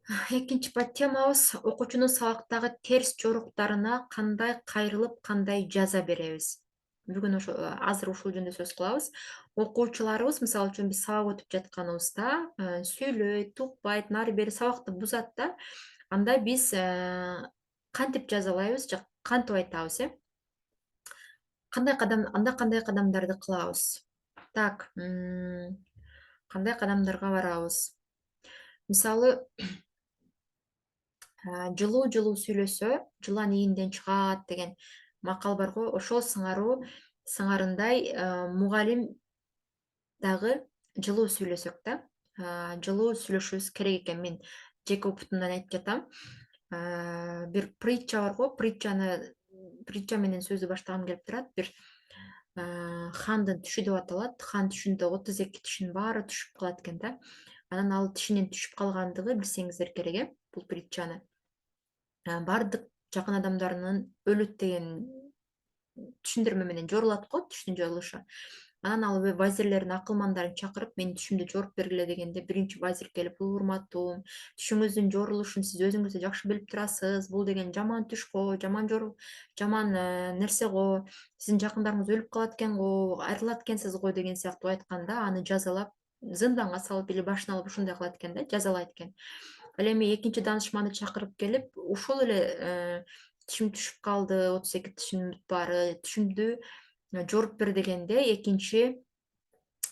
Экинчи темабыз окуучунун сабактагы терс жоруктарына кандай кайрылып, кандай жаза беребиз. Бүгүн ошо азыр ушул жөнүндө сөз кылабыз. Окуучуларыбыз, мисалы үчүн биз сабак өтүп жатканыбызда сүйлөйт, укпайт, нары бери сабакты бузат да. Анда биз кантип жазалайбыз же кантип айтабыз, кандай кадамдарды кылабыз? Так, кандай кадамдарга барабыз? Мисалы, жылуу сүйлөсө жылан ийинден чыгат деген макал бар го. Ошол сыңарындай мугалим дагы жылуу сүйлөсөк да, жылуу сүйлөшүбүз керек экен. Мен жеке опытымдан айтып жатам. Бир притча бар го. Притча менен сөздү баштагым келип турат. Бир хандын түшү деп аталат. Хан түшүндө 32 тишинин баары түшүп калат экен да. Анан ал тишинин түшүп калгандыгы билсеңиздер керек, бул притчаны. Бардык жакын адамдарынын өлөт деген түшүндүрмө менен жорулат го, түштүн жорулушу. Анан ал вазирлердин акылмандарын чакырып, менин түшүмдү жоруп бергиле дегенде, биринчи вазир келип, урматтуум, түшүңүздүн жорулушун сиз өзүңүз да жакшы билип турасыз. Бул деген жаман түш го, жаман нерсе го. Сиздин жакындарыңыз өлүп калат экен го, айрылат экенсиз го деген сыяктуу айтканда, аны жазалап, зынданга салып или башын алып ушундай кылат экен да, жазалайт экен. Ал эми экинчи данышманды чакырып келип, ушул эле тишим түшүп калды, 32 тишимдин баары, түшүмдү жоруп бер дегенде, экинчи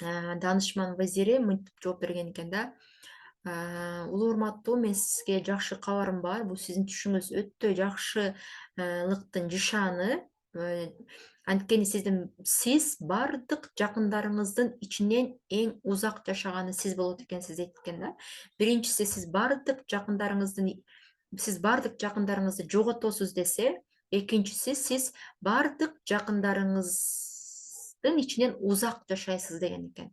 данышман вазири мынтип жооп берген экен да. Улуу урматтуу, мен сизге жакшы кабарым бар. Бул сиздин түшүңүз өтө жакшылыктын жишаны. Анткени сиз бардык жакындарыңыздын ичинен эң узак жашаганы сиз болот экенсиз дейт экен да. Биринчиси, сиз бардык жакындарыңызды жоготосуз десе, экинчиси, сиз бардык жакындарыңыздын ичинен узак жашайсыз деген экен.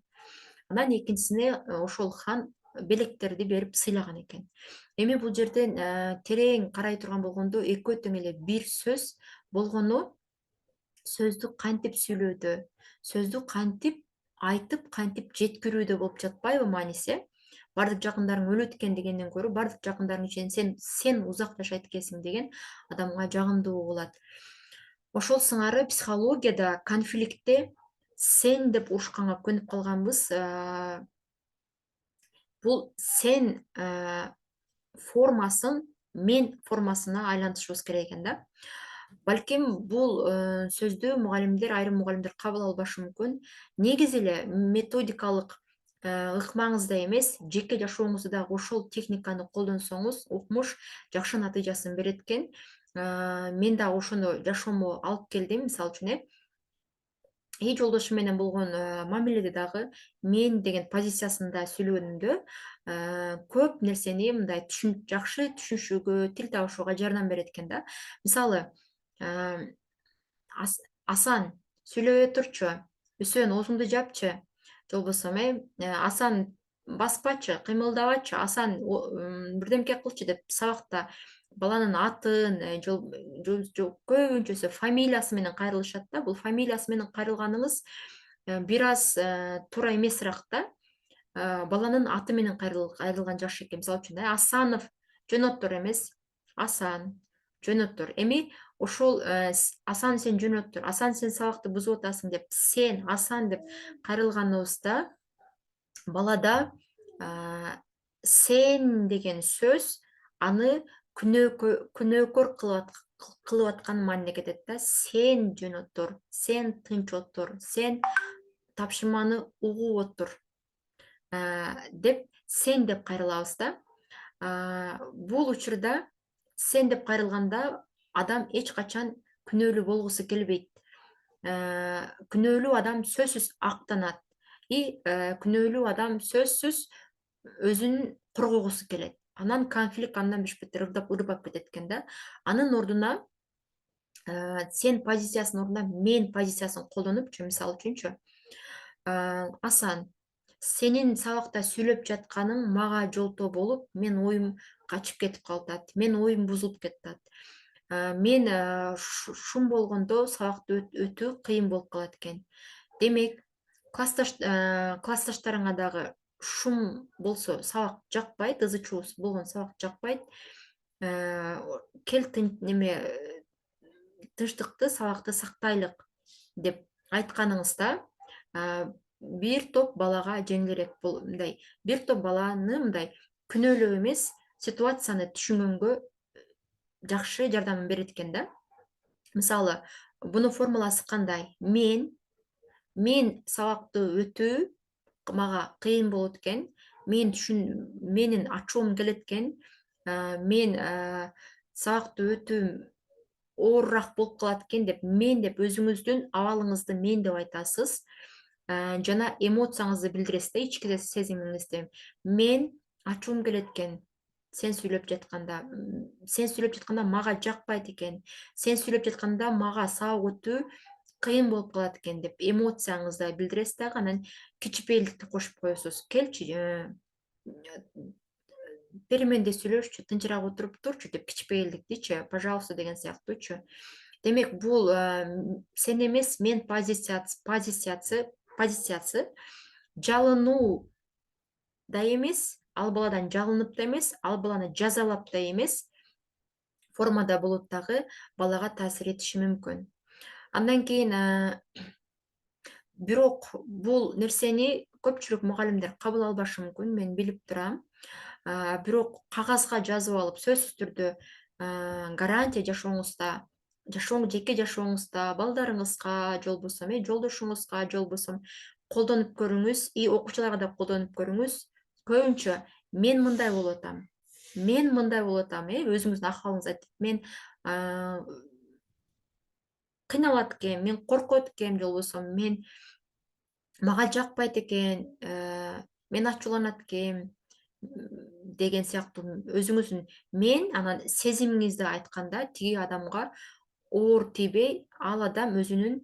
Анан экинчисине ошол хан белектерди берип сыйлаган экен. Эми бул жерден терең карай турган болгондо, экөө тең эле бир сөз болгону сөздү кантип сүйлөөдө, сөздү кантип айтып, кантип жеткирүүдө болуп жатпайбы мааниси? Бардык жакындарың өлөт экен дегенден көрө, бардык жакындарың ичинен сен узак жашайт экенсиң деген адамга жагымдуу болот. Ошол сыңары психологияда конфликтте сен деп урушканга көнүп калганбыз. Бул сен формасын мен формасына айлантышыбыз керек экен да. Балким бул сөздү айрым мугалимдер кабыл албашы мүмкүн. Негизи эле методикалык ыкмаңызда эмес, жеке жашооңузда дагы ошол техниканы колдонсоңуз, укмуш жакшы натыйжасын берет экен. Мен дагы ошону жашоомо алып келдим, мисалы үчүн жолдошум менен болгон мамиледе дагы мен деген позициясында сүйлөгөнүмдө көп нерсени мындай жакшы түшүнүшүүгө, тил табышууга жардам берет экен да. Мисалы, Асан, сүйлөбөй турчу, Үсөн, оозуңду жапчы. Же болбосо Асан, баспачы, кыймылдабачы, Асан, бирдемке кылчы деп сабакта баланын атын, көбүнчөсү фамилиясы менен кайрылышат да. Бул фамилиясы менен кайрылганыңыз бир аз туура эмесирээк да. Баланын аты менен кайрылган жакшы экен. Мисалы үчүн Асанов жөн эмес, Асан жөн. Эми ошол Асан, сен жөн, Асан, сен сабакты бузуп атасың деп, сен Асан деп кайрылганыбызда балада сен деген сөз аны күнөөкөр кылып аткан мааниле кетет да. Сен жөн, сен тынч отур, сен тапшырманы угуп отур деп сен деп кайрылабыз да. Бул учурда сен деп кайрылганда адам эч качан күнөөлүү болгусу келбейт. Күнөөлүү адам сөзсүз актанат. Күнөөлүү адам сөзсүз өзүн коргогусу келет. Анан конфликт андан бешпетте ырбап кетет экен да. Анын ордуна сен позициясынын ордуна мен позициясын колдонупчу, мисалы үчүнчү, Асан, сенин сабакта сүйлөп жатканың мага жолтоо болуп, мен оюм качып кетип калат, мен оюм бузулуп кетат. Мен шум болгондо сабакты өтүү кыйын болуп калат экен. Демек, классташтарыңа дагы шум болсо сабак жакпайт, ызы чуу болгон сабак жакпайт. Кел неме тынчтыкты, сабакты сактайлык деп айтканыңызда, бир топ балага жеңилирээк мындай, бир топ баланы мындай күнөөлөө эмес, ситуацияны түшүнгөнгө жакшы жардам берет экен да. Мисалы, бунун формуласы кандай? Мен сабакты өтүү мага кыйын болот экен. Менин ачуум келет экен. Мен сабакты өтүүм оорураак болуп калат экен деп өзүңүздүн абалыңызды мен деп айтасыз. Жана эмоцияңызды билдиресиз да, ички сезимиңизди. Мен ачуум келет экен. Сен сүйлөп жатканда мага жакпайт экен. Сен сүйлөп жатканда мага сабак өтүү кыйын болуп калат экен деп эмоцияңызды билдиресиз дагы, анан кичипейилдикти кошуп коесуз. Келчи, перименде сүйлөшчү, тынчыраак отуруп турчу деп кичипейилдиктичи, пожалуйста деген сыяктуучу. Демек, бул сен эмес, мен позициясы жалынуу да эмес, ал баладан жалынып да эмес, ал баланы жазалап да эмес формада болуп дагы балага таасир этиши мүмкүн. Андан кийин бирок бул нерсени көпчүлүк мугалимдер кабыл албашы мүмкүн, мен билип турам. Бирок кагазга жазып алып, сөзсүз түрдө гарантия жеке жашооңузда, балдарыңызга же болбосо жолдошуңузга же болбосо колдонуп көрүңүз, и окуучуларга да колдонуп көрүңүз. Көбүнчө мен мындай болуп атам, өзүңүздүн акыбалыңызды айтып, мен кыйналат экен, мен коркот экем, же болбосо мага жакпайт экен, мен ачууланат экем деген сыяктуу өзүңүздүн анан сезимиңизди айтканда, тиги адамга оор тийбей, ал адам өзүнүн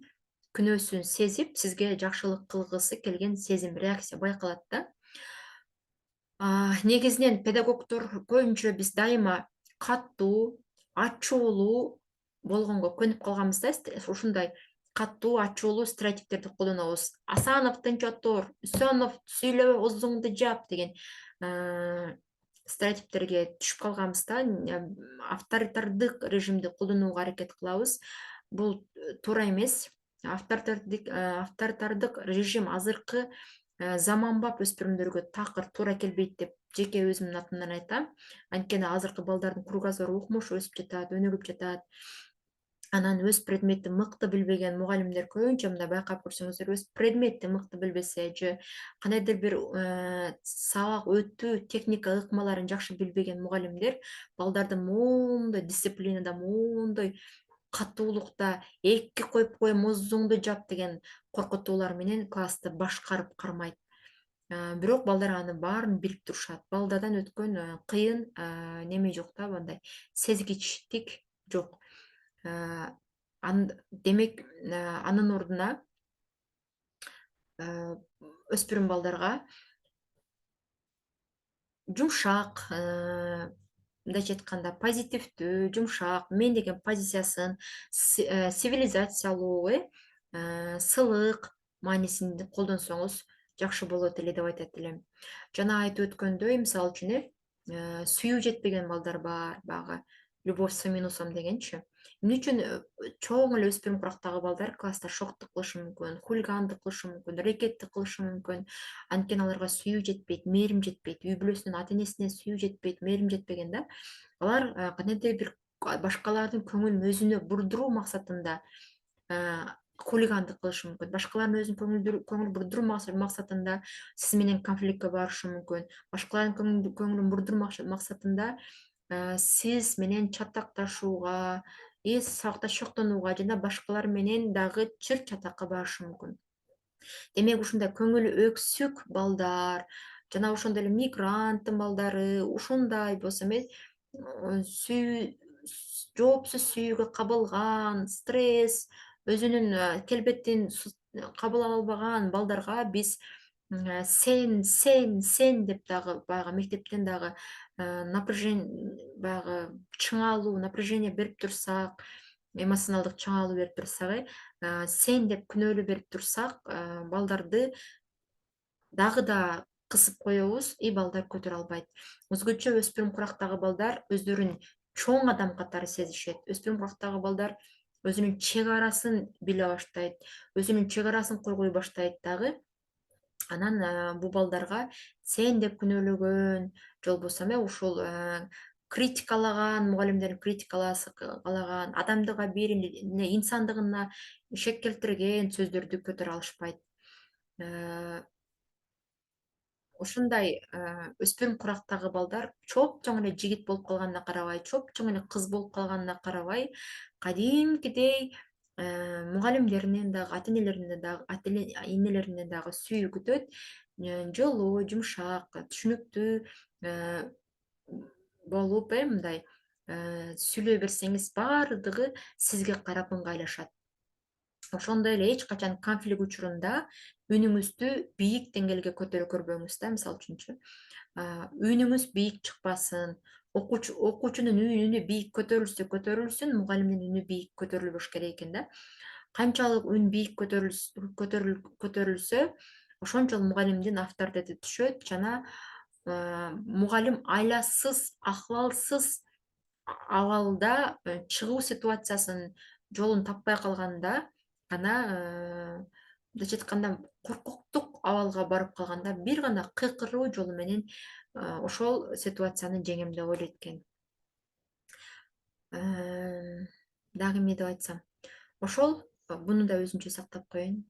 күнөөсүн сезип, сизге жакшылык кылгысы келген сезим, реакция байкалат да. Негизинен педагогдор көбүнчө биз дайыма каттуу, ачуулуу болгонго көнүп калганбыз да, ушундай каттуу, ачуулуу стереотиптерди колдонобуз. Асанов тынч отур, Үсөнов сүйлөбө, оозуңду жап деген стереотиптерге түшүп калганбыз да, авторитардык режимди колдонууга аракет кылабыз. Бул туура эмес. Авторитардык режим азыркы заманбап өспүрүмдөргө такыр туура келбейт деп жеке өзүмдүн атымдан айтам. Анткени азыркы балдардын кругозору укмушу өсүп жатат, өнүгүп жатат. Анан өз предметти мыкты билбеген мугалимдер көбүнчө, мындай байкап көрсөңүздөр, өз предметти мыкты билбесе же кандайдыр бир сабак өтүү техника ыкмаларын жакшы билбеген мугалимдер балдарды моундай дисциплинада, моундай катуулукта, экки коюп коем, оозуңду жап деген коркутуулар менен классты башкарып кармайт. Бирок балдар анын баарын билип турушат. Балдардан өткөн кыйын неме жок да, мындай сезгичтик жок. Демек, анын ордуна өспүрүм балдарга жумшак, мындайча айтканда позитивдүү, жумшак, мен деген позициясын цивилизациялуу, сылык маанисинде колдонсоңуз жакшы болот эле деп айтат элем. Жана айтып өткөндөй, мисалы үчүн сүйүү жетпеген балдар бар, баягы любовь с минусом дегенчи. Эмне үчүн чоң эле өспүрүм курактагы балдар класста шоктук кылышы мүмкүн, хулигандык кылышы мүмкүн, рекеттик кылышы мүмкүн. Анткени аларга сүйүү жетпейт, мээрим жетпейт, үй бүлөсүнөн, ата энесинен сүйүү жетпейт, мээрим жетпеген да. Алар кандайдыр бир башкалардын көңүлүн өзүнө бурдуруу максатында хулигандык кылышы мүмкүн. Башкалардын өзүнүн көңүл бурдуруу максатында сиз менен конфликтке барышы мүмкүн. Башкалардын көңүлүн бурдуруу максатында сиз менен чатакташууга, сабакташоктонууга жана башкалар менен дагы чыр чатакка барышы мүмкүн. Демек, ушундай көңүлү өксүк балдар, жана ошондой эле мигранттын балдары, ушундай болсо эмес, жоопсуз сүйүүгө кабылган, стресс, өзүнүн келбетин кабыл ала албаган балдарга биз сен деп дагы баягы мектептен дагы баягы чыңалуу, напряжение берип турсак, эмоционалдык чыңалуу берип турсак, сен деп күнөөлүү берип турсак, балдарды дагы да кысып коебуз, и балдар көтөрө албайт. Өзгөчө өспүрүм курактагы балдар өздөрүн чоң адам катары сезишет. Өспүрүм курактагы балдар өзүнүн чек арасын биле баштайт, өзүнүн чек арасын койбой баштайт дагы. Анан бул балдарга сен деп күнөөлөгөн же болбосо ушул критикалаган, мугалимдердин критикалаган, адамдык абийирине, инсандыгына шек келтирген сөздөрдү көтөрө алышпайт. Э, Ушундай өспүрүм курактагы балдар чоп-чоң эле жигит болуп калганына карабай, чоп-чоң эле кыз болуп калганына карабай, кадимкидей мугалимдеринен дагы, ата энелеринен дагы сүйүү күтөт. Жылуу, жумшак, түшүнүктүү э, болуп, мындай сүйлөй берсеңиз баардыгы сизге карап ыңгайлашат. Ошондой эле эч качан конфликт учурунда үнүңүздү бийик деңгээлге көтөрө көрбөңүз да, мисалы үчүнчү. Үнүңүз бийик чыкпасын. Окуучунун үнү бийик көтөрүлсүн, мугалимдин үнү бийик көтөрүлбөш керек экен да. Канчалык үн бийик көтөрүлсө, ошончолук мугалимдин авторитети түшөт жана мугалим айласыз, акыбалсыз абалда чыгуу ситуациясын жолун таппай калганда гана, мындайча айтканда, коркуктук абалга барып калганда бир гана кыйкыруу жолу менен ошол ситуацияны жеңем деп ойлойт экен. Дагы эмне деп айтсам, ошол, буну да өзүнчө сактап коеюн.